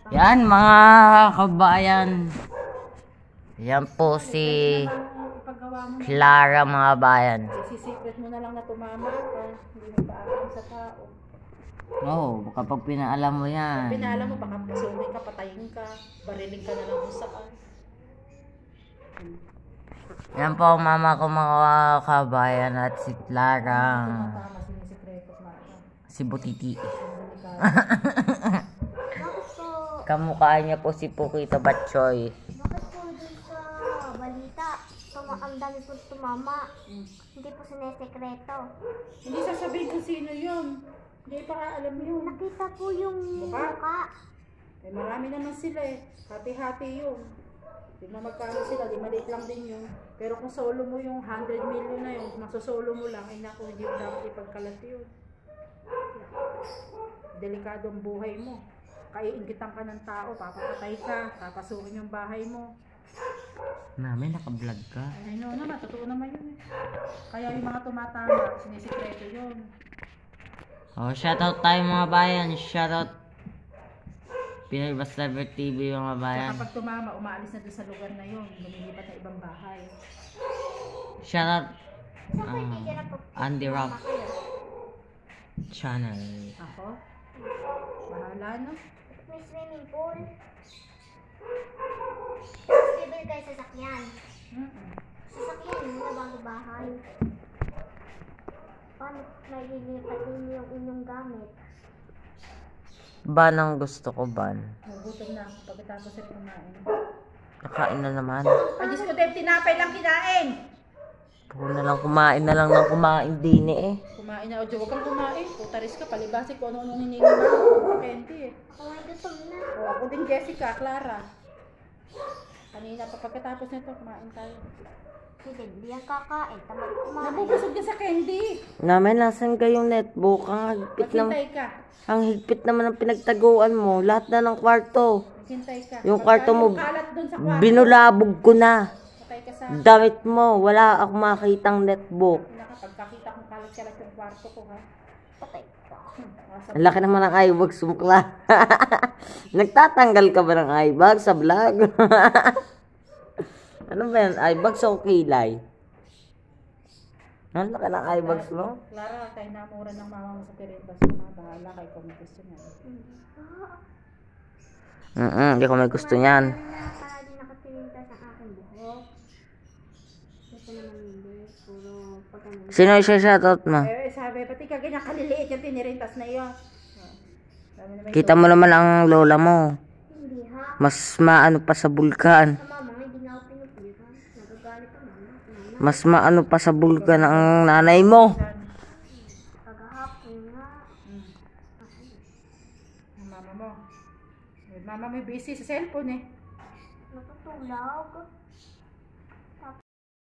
Yan mga kabayan. Yan po si Clara mga bayan. Isisikret mo na lang na tumama ka. Hindi mo paalam sa tao. Oo, kapag pinaalam mo yan. Pinaalam mo, baka pasukin ka, patayin ka, barilin ka na lang kung saan. Yan po ang mama ko mga kabayan at si Clara. Tumatama, sinisikreto ka. Si Butiti. Bakit po? Kamukha niya po si Pukito Batchoy. Bakit po dun sa balita, ang dami po tumama. Hindi po sinesekreto. Hindi sasabihin kung sino yun. Hindi pa alam yun. Nakita po yung mukha. Eh, marami naman sila eh. Hati-hati yun. Hindi na magkano sila, di maliit lang din yun. Pero kung solo mo yung 100 million na yun, masosolo mo lang, ay naku, hindi mo dapat ipagkalat yun. Delikado ang buhay mo. Kaiingitan ka ng tao, papapatay ka, papasukin yung bahay mo. Namin, naka-vlog ka. Ay no naman, totoo naman yun eh. Kaya yung mga tumatama, sinisikreto yun. Oh, shoutout tayo mga bayan. Shoutout Pinoy Bastaber TV mga bayan. Kaya kapag tumama, umaalis na doon sa lugar na yun, lumilipat na ibang bahay. Shoutout Saan po hindi ka na po? Andy Rock Channel. Ako? Bahala no? May swimming pool. Stable kayo sa sasakyan. Sasakyan yun na bago bahay. Paano nalilipat din yung inyong gamit? Ban ang gusto ko, ban. Nagutom na ako pagkatapos ay kumain. Nakain na naman. Ay, Diyos ko, Deb, tinapay lang kinain! Puro na lang kumain ng kumain din eh. Kumain na, o Diyo, huwag kang kumain. Putaris ka, palibasi ko ano-ano hiningi na ako. Candy eh. Ako ay gutom na. O, ako din Jessica, Clara. Kanina pa pagkatapos nito, kumain tayo. Hindi, hindi yan kakain. Tamad kumain. Nabubusog din sa candy. Namin, nasan kayong netbook? Maghintay ka. Ang higpit naman ng pinagtaguan mo. Lahat na ng kwarto. Maghintay ka. Yung Pagka kwarto mo, yung kalat dun sa kwarto, binulabog ko na. patay ka sa... Damit mo, wala akong makitang netbook. Pagkakita kong kalat-kalat yung kwarto ko, ha? Patay ka. Ang laki naman ng eyebag, sumukla. Nagtatanggal ka ba ng eyebag sa vlog? Ano ba yan? Eyebags o kilay? Ang laki ng eyebags mo? Clara, tayo namura ng mama mo sa Piritas. Mga bahala kay kung gusto niya. Hindi ko may gusto niyan. Para din nakatilintas ang aking buhok. Ito naman hindi. Puro pagkano. Sino yung shoutout mo? Eh, sabi, pati ka ganyan kaliliit yung tinirintas na iyo. Kita mo naman ang lola mo. Hindi ha. Mas maano pa sa bulkan. Sa mama, hindi nga ako pinupiran. Nagagalit ang mama. Mas maano pa sa bulkan ang nanay mo. Kagahapon nga. Ang mama mo. Eh, mama mo busy sa cellphone eh. Natutulog.